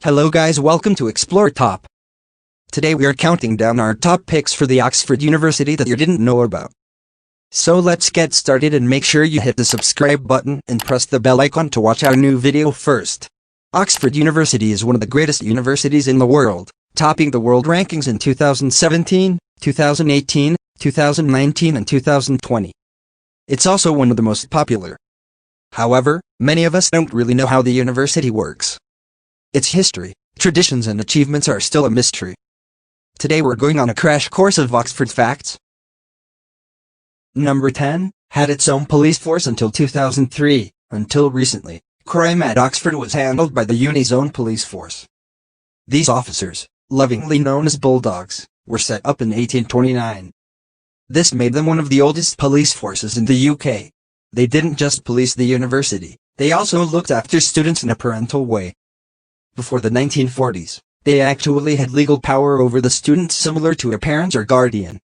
Hello guys, welcome to Explore Top. Today we are counting down our top picks for the Oxford University that you didn't know about. So let's get started and make sure you hit the subscribe button and press the bell icon to watch our new video first. Oxford University is one of the greatest universities in the world, topping the world rankings in 2017, 2018, 2019 and 2020. It's also one of the most popular. However, many of us don't really know how the university works. Its history, traditions and achievements are still a mystery. Today we're going on a crash course of Oxford facts. Number 10, had its own police force until 2003. Until recently, crime at Oxford was handled by the uni's own police force. These officers, lovingly known as bulldogs, were set up in 1829. This made them one of the oldest police forces in the UK. They didn't just police the university, they also looked after students in a parental way. Before the 1940s, they actually had legal power over the students similar to a parent or guardian.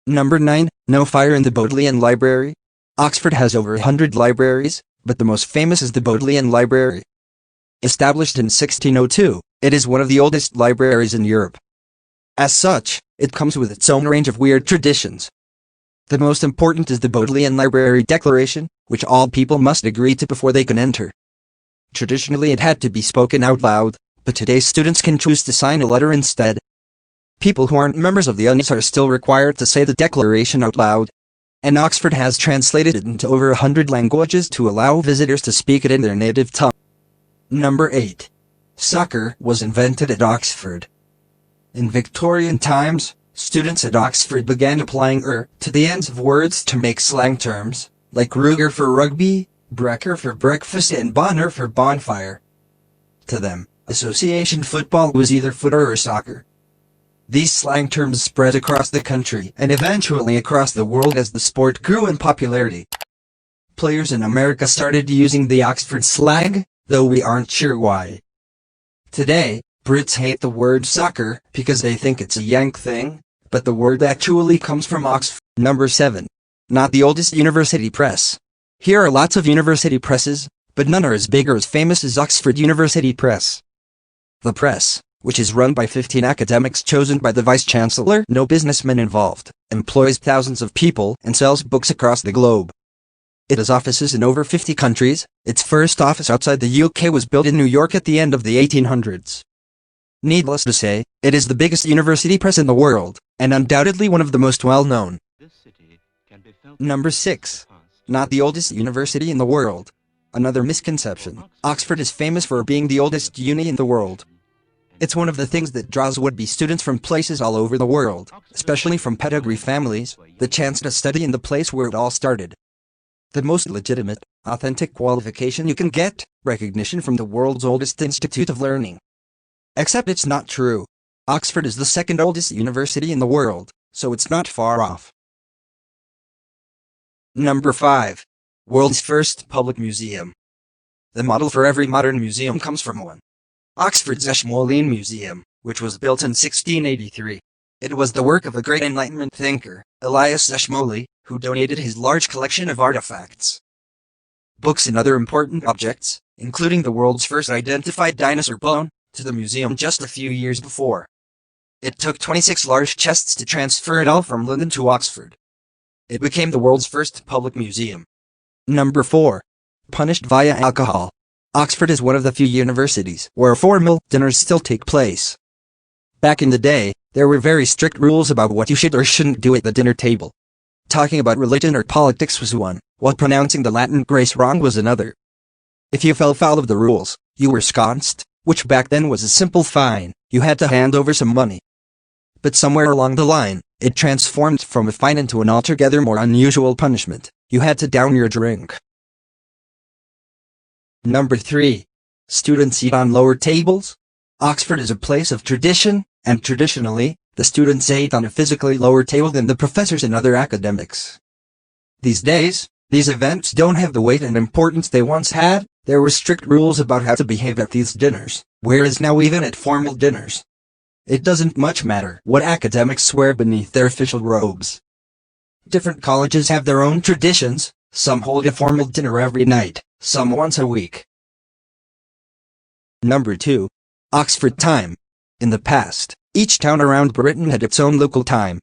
Number 9, no fire in the Bodleian Library. Oxford has over 100 libraries, but the most famous is the Bodleian Library. Established in 1602, it is one of the oldest libraries in Europe. As such, it comes with its own range of weird traditions. The most important is the Bodleian Library Declaration, which all people must agree to before they can enter. Traditionally it had to be spoken out loud, but today students can choose to sign a letter instead. People who aren't members of the UNIS are still required to say the declaration out loud. And Oxford has translated it into over 100 languages to allow visitors to speak it in their native tongue. Number 8. Soccer was invented at Oxford. In Victorian times, students at Oxford began applying to the ends of words to make slang terms, like Ruger for rugby, Brecker for breakfast and Bonner for bonfire. To them, association football was either footer or soccer. These slang terms spread across the country and eventually across the world as the sport grew in popularity. Players in America started using the Oxford slang, though we aren't sure why. Today, Brits hate the word soccer because they think it's a Yank thing, but the word actually comes from Oxford. Number 7. Not the oldest university press. Here are lots of university presses, but none are as big or as famous as Oxford University Press. The press, which is run by 15 academics chosen by the Vice-Chancellor, no businessmen involved, employs thousands of people and sells books across the globe. It has offices in over 50 countries. Its first office outside the UK was built in New York at the end of the 1800s. Needless to say, it is the biggest university press in the world, and undoubtedly one of the most well-known. Number 6. Not the oldest university in the world. Another misconception. Oxford is famous for being the oldest uni in the world. It's one of the things that draws would-be students from places all over the world, especially from pedigree families, the chance to study in the place where it all started. The most legitimate, authentic qualification you can get, recognition from the world's oldest institute of learning. Except it's not true. Oxford is the second oldest university in the world, so it's not far off. Number 5. World's first public museum. The model for every modern museum comes from one. Oxford's Ashmolean Museum, which was built in 1683. It was the work of a great Enlightenment thinker, Elias Ashmole, who donated his large collection of artifacts, books and other important objects, including the world's first identified dinosaur bone, to the museum just a few years before. It took 26 large chests to transfer it all from London to Oxford. It became the world's first public museum. Number 4. Punished via alcohol. Oxford is one of the few universities where formal dinners still take place. Back in the day, there were very strict rules about what you should or shouldn't do at the dinner table. Talking about religion or politics was one, while pronouncing the Latin grace wrong was another. If you fell foul of the rules, you were sconced, which back then was a simple fine. You had to hand over some money. But somewhere along the line, it transformed from a fine into an altogether more unusual punishment. You had to down your drink. Number 3. Students eat on lower tables. Oxford is a place of tradition, and traditionally, the students ate on a physically lower table than the professors and other academics. These days, these events don't have the weight and importance they once had. There were strict rules about how to behave at these dinners, whereas now even at formal dinners, it doesn't much matter what academics wear beneath their official robes. Different colleges have their own traditions. Some hold a formal dinner every night, some once a week. Number 2. Oxford time. In the past, each town around Britain had its own local time.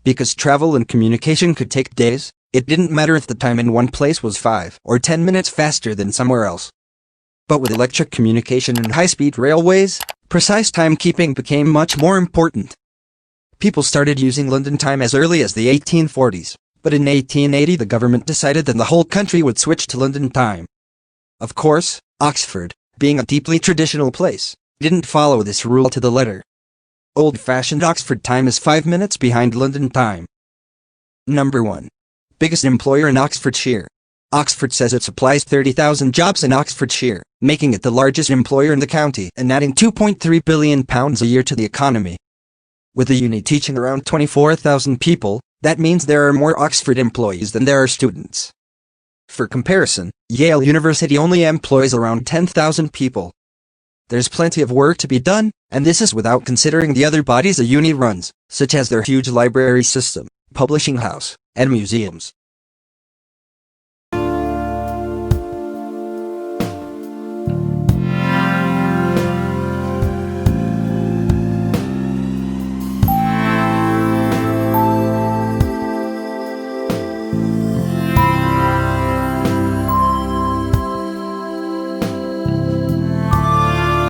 Because travel and communication could take days, it didn't matter if the time in one place was 5 or 10 minutes faster than somewhere else. But with electric communication and high-speed railways, precise timekeeping became much more important. People started using London time as early as the 1840s, but in 1880 the government decided that the whole country would switch to London time. Of course, Oxford, being a deeply traditional place, didn't follow this rule to the letter. Old-fashioned Oxford time is 5 minutes behind London time. Number 1. Biggest employer in Oxfordshire. Oxford says it supplies 30,000 jobs in Oxfordshire, making it the largest employer in the county and adding £2.3 billion a year to the economy. With the uni teaching around 24,000 people, that means there are more Oxford employees than there are students. For comparison, Yale University only employs around 10,000 people. There's plenty of work to be done, and this is without considering the other bodies a uni runs, such as their huge library system, publishing house, and museums.